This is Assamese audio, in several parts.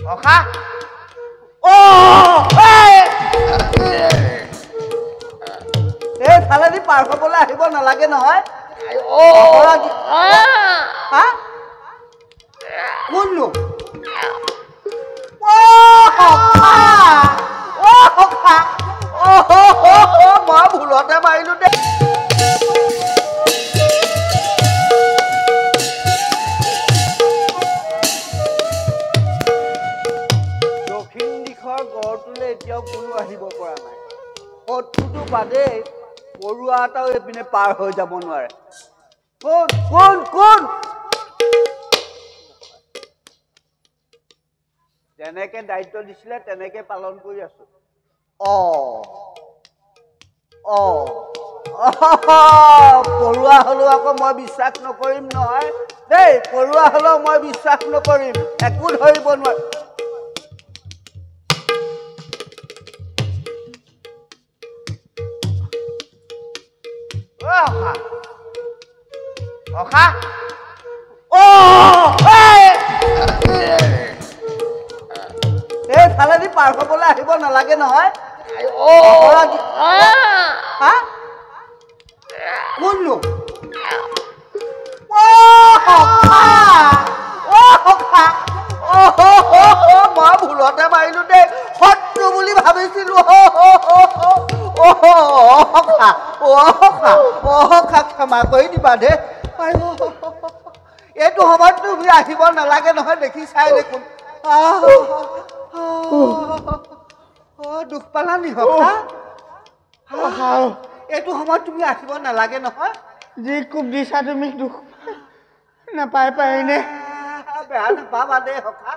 অখা এইফালেদি পাৰ হ'বলৈ আহিব নালাগে নহয় কোননো মই ভুলতে মাৰিলো দে দক্ষিণ দিশৰ গড়টোলৈ এতিয়াও কোনো আহিব পৰা নাই শত্ৰুটো বাদেই পৰুৱা এটাও এইপিনে পাৰ হৈ যাব নোৱাৰে কোন কোন কোন যেনেকে দায়িত্ব দিছিলে তেনেকে পালন কৰি আছো পৰুৱা হলেও আকৌ মই বিশ্বাস নকৰিম নহয় দেই পৰুৱা হলেও মই বিশ্বাস নকৰিম একো ধৰিব নোৱাৰিম অখা এইফালেদি পাৰ হ'বলৈ আহিব নালাগে নহয় কোননো মই ভুলতে মাৰিলো দেই শত্ৰু বুলি ভাবিছিলো ক্ষমা কৰি দিবা দেই এইটো সময়ত তুমি আহিব নালাগে নহয় দেখি চাই দেখোন দুখ পালা নি এইটো সময়ত তুমি আহিব নালাগে নহয় যি খুব দিছা তুমি দুখ নাপাই পাৰিনে বেয়া নাপাবা দেই সখা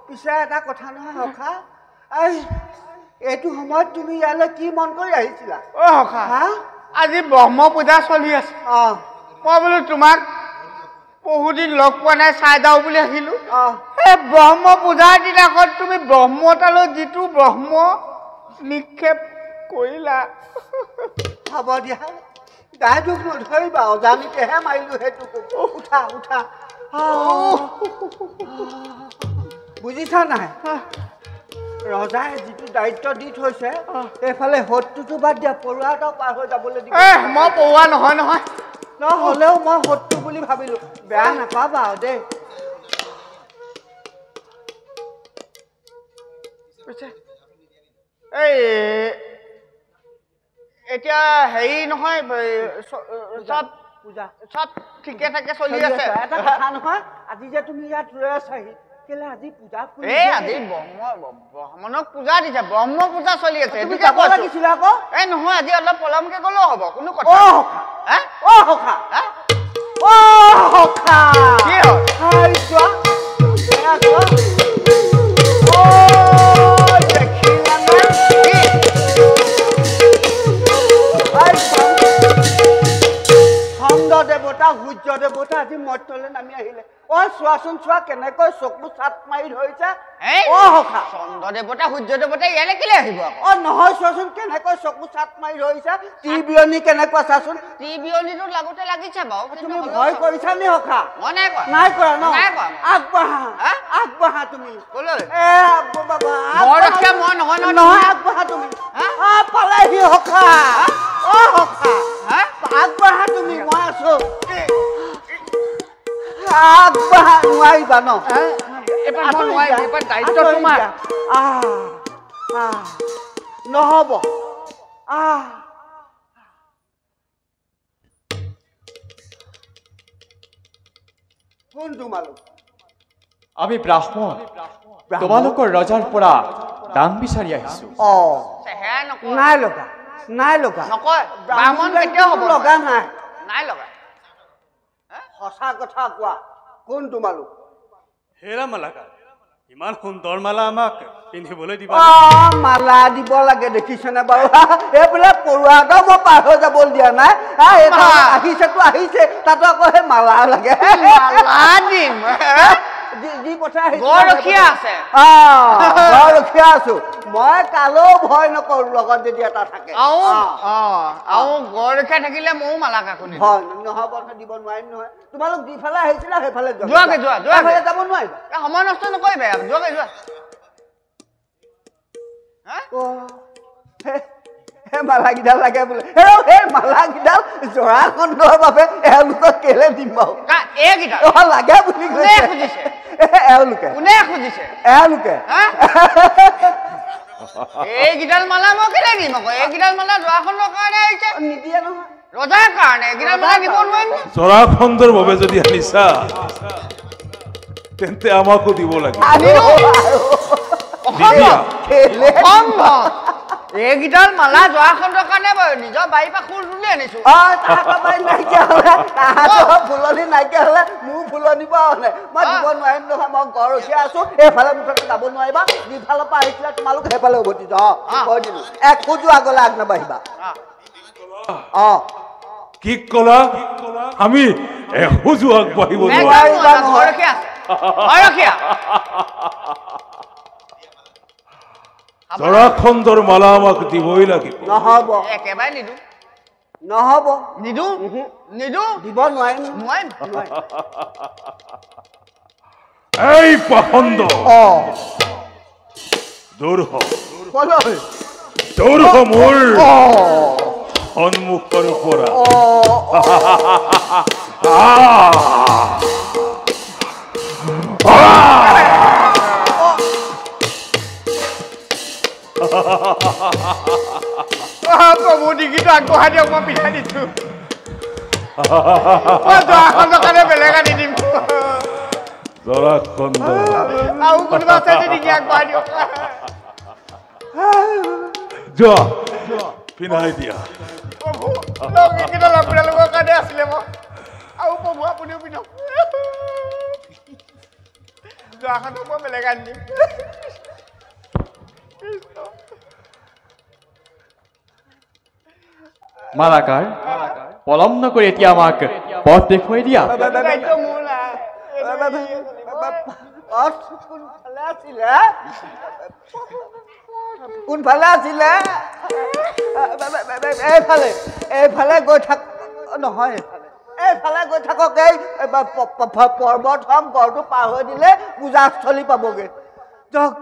পিছে এটা কথা নহয় সখা এইটো সময়ত তুমি ইয়ালৈ কি মন কৰি আহিছিলা সখা আজি ব্ৰহ্ম পূজা চলি আছে মই বোলো তোমাক বহুদিন লগ পোৱা নাই চাই যাওঁ বুলি আহিলো এই ব্ৰহ্ম পূজাৰ দিনাখন তুমি ব্ৰহ্মতালৈ যিটো ব্ৰহ্ম নিক্ষেপ কৰিলা হ'ব দিয়া গাই দুখ নধৰিবা অজানিতেহে মাৰিলো সেইটো উঠা উঠা বুজিছা নাই ৰজাই যিটো দায়িত্ব দি থৈছে এইফালে শত্ৰুটো বাদ দিয়া পৰুৱা এটাও পাৰ হৈ যাবলৈ দিব মই পৰুৱা নহয় নহয় নহ'লেও মই শত্ৰু বুলি ভাবিলো বেয়া নাপাবা দেই এই এতিয়া হেৰি নহয় চব পূজা চব ঠিকে থাকে চলি আছে এটা কথা নহয় আজি যে তুমি ইয়াত ৰৈ আছাহি কেলে আজি পূজা আজি ব্ৰহ্মণক পূজা দিছে ব্ৰহ্ম পূজা চলি আছে তুমি যাব লাগিছিলে আকৌ এই নহয় আজি অলপ পলমকে গ'লেও হ'ব কোনো কথা কি দেৱতা সূৰ্য দেৱতা আজি মৰ্ত্যলৈ নামি আহিলে চোৱাচোন চোৱা কেনেকৈ চকু চাপ মাৰি ধৰিছে চন্দ্ৰ দেৱতা সূৰ্য দেৱতা ইয়ালৈ কেলে আহিব নহয় চোৱাচোন কেনেকৈ চকু চাপ মাৰি ধৰিছে ত্ৰিবিয়নী কেনেকুৱা চাচোন ত্ৰিবিয়নীটো লাগোতে লাগিছে বাৰু তুমি ভয় কৰিছা নি সখা মই নাই কৰা নাই কৰা ন আগবাঢ়া তুমি কলৈ বাবা মই নহয় নহয় আগবাঢ়া তুমি পালেহি সখা সখা আগবাঢ়া তুমি মই আছো আগবাঢ়া নোৱাৰিবা ন এবাৰ দায়িত্ব তোমাৰ নহ'ব কোন তোমালোক আমি ব্ৰাহ্মণ তোমালোকৰ ৰজাৰ পৰা দান বিচাৰি আহিছো নাই লগা নকয় ব্ৰাহ্মণ কেতিয়াও হ'ব লগা নাই লগা সঁচা কথা কোৱা কোন তোমালোক হেৰা মালাকা ইমান সুন্দৰ মালা আমাক পিন্ধিবলৈ দিবা মালা দিব লাগে দেখিছেনে বাৰু এইবিলাক পৰুৱা এটাও মই পাৰ হৈ যাব দিয়া নাই আহিছেতো আহিছে তাতো আকৌ সেই মালা লাগে যি পঠাই গড়ৰখীয়া আছে গড়ৰখীয়া আছো মই কালো ভয় নকৰো লগত যদি এটা থাকে আৰু গড়ৰখীয়া থাকিলে ময়ো মালাকা কোনে হয় নহ'ব দিব নোৱাৰিম নহয় তোমালোক যিফালে আহিছিলা সেইফালে যোৱাগে যোৱা সেইফালে যাব নোৱাৰিবা সময় নষ্ট নকৰিবা যোৱাগে যোৱা মালাকেইডাল লাগে বোলে সেই মালাকেইডাল জৰাখণ্ডৰ বাবে এওঁলোকক কেলে দিম বাৰু লাগে বুলি কৈছে এওঁলোকে এইকেইডাল মালা মই কেলে দিম আকৌ এইকেইডাল মালা জৰাখণ্ডৰ কাৰণে আহিছে নিদিয়ে নহয় ৰজাৰ কাৰণে এইকেইডাল মালা দিব নোৱাৰিম জৰাখণ্ডৰ বাবে যদি আনিছা তেন্তে আমাকো দিব লাগে এইকেইডাল মালা জৰাখণ্ডৰ কাৰণে নিজৰ বাৰীৰ পৰা খোল তুলি আনিছো ফুলনি নাইকিয়া হলে মোৰ ফুলনি পৰা হলে মই দিব নোৱাৰিম নহয় মই গড়ৰখীয়া আছো এইফালে মুঠতে যাব নোৱাৰিবা যিফালৰ পৰা আহিছিলা তোমালোক সেইফালে উভতি যাওঁ কৈ দিলো এখোজো আগলৈ আগ নাবাঢ়িবা কি কলা আমি এখোজো আগবাঢ়িব জৰাখণ্ডৰ মালা আমাক দিবই লাগিব নহ'ব একেবাৰে নিদো নহ'ব নিদো দিব নোৱাৰিম এই পাখণ্ড দূৰ হ মোৰ সন্মুখৰ পৰা প্ৰভু ডিঙিটো আগবঢ়াই দিয়ক মই পিঠাই দিছো মই জৰাখণ্ডৰ কাৰণে বেলেগ আনি দিম জৰাখণ্ড আৰু কোনোবা আছে ডিঙি আগবঢ়াই দিয়ক যোৱা পিন্ধাই দিয়া প্ৰভু এইকেইটা আপোনালোকৰ কাৰণে আছিলে মই আৰু প্ৰভু আপুনিও পিন্ধক জৰাখণ্ডক মই বেলেগ আনি দিম মালাকাৰ পলম নকৰি এতিয়া আমাক পথ দেখুৱাই দিয়া কোনফালে আছিলে এইফালে এইফালে গৈ থাক নহয় এইফালে গৈ থাকক এই পৰ্বত হম গড়টো পাৰ হৈ দিলে পূজাস্থলী পাবগৈ যাওক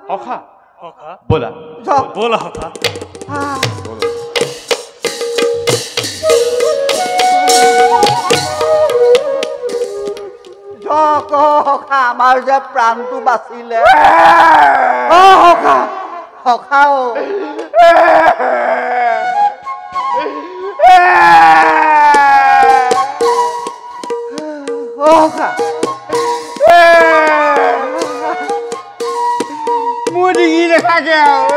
সখা ব'লা ব'লা সখা সখা আমাৰ যে প্ৰাণটো বাচিলে সখা মোৰ ডিঙি নাথাকে আৰু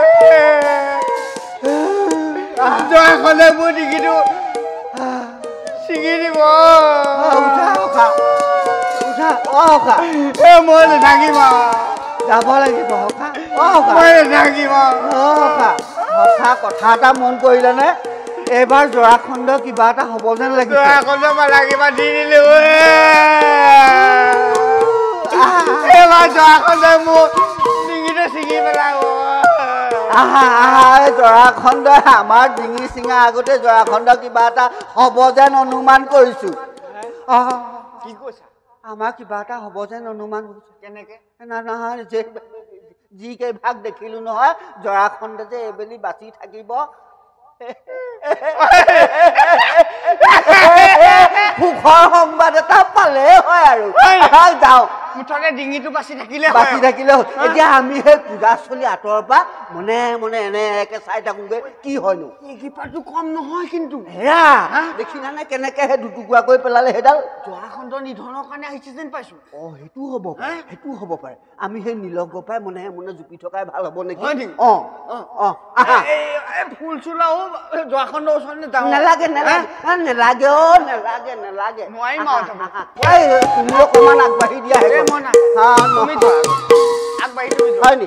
জৰাখণ্ডে মোৰ ডিঙিটো ছিঙি দিব মই নাথাকিম যাব লাগিব মই নাথাকিম কথা এটা মন কৰিলেনে এইবাৰ জৰাখণ্ড কিবা এটা হ'ব যেন লাগিছে জৰাখণ্ড মালা কিবা দি দিলো এইবাৰ জৰাখণ্ডে মোৰ ডিঙিটো ছিঙি পেলাব জৰাখণ্ড আমাৰ ডিঙি চিঙা আগতে জৰাখণ্ড কিবা এটা হ'ব যেন অনুমান কৰিছো কি কৈছা আমাৰ কিবা এটা হ'ব যেন অনুমান কৰিছো কেনেকে নহয় যিকেইভাগ দেখিলো নহয় জৰাখণ্ড যে এইবেলি বাচি থাকিব সুখৰ সংবাদ এটা পালে হয় আৰু যাওঁ মুঠতে ডিঙিটো বাচি থাকিলে হ'ল এতিয়া আমি সেই পূজাস্থলী আঁতৰৰ পৰা মনে মনে এনেকে চাই থাকোগে কি হয়নো এইকেইপাৰটো কম নহয় কিন্তু হেৰা দেখিলানে কেনেকে সেই দুটুকুৰা কৰি পেলালে সেইডাল জৰাখণ্ড নিধনৰ কাৰণে আহিছে যেন পাইছো সেইটো হ'ব পাৰে আমি সেই নীলক গপাই মনে মনে জুপি থকাই ভাল হ'ব নেকি ফুল চুলাও জৰাখণ্ডৰ ওচৰলৈ যাওঁ নেলাগে নোৱাৰিম তুমি অকণমান আগবাঢ়ি দিয়া আগবাঢ়ি হয় নি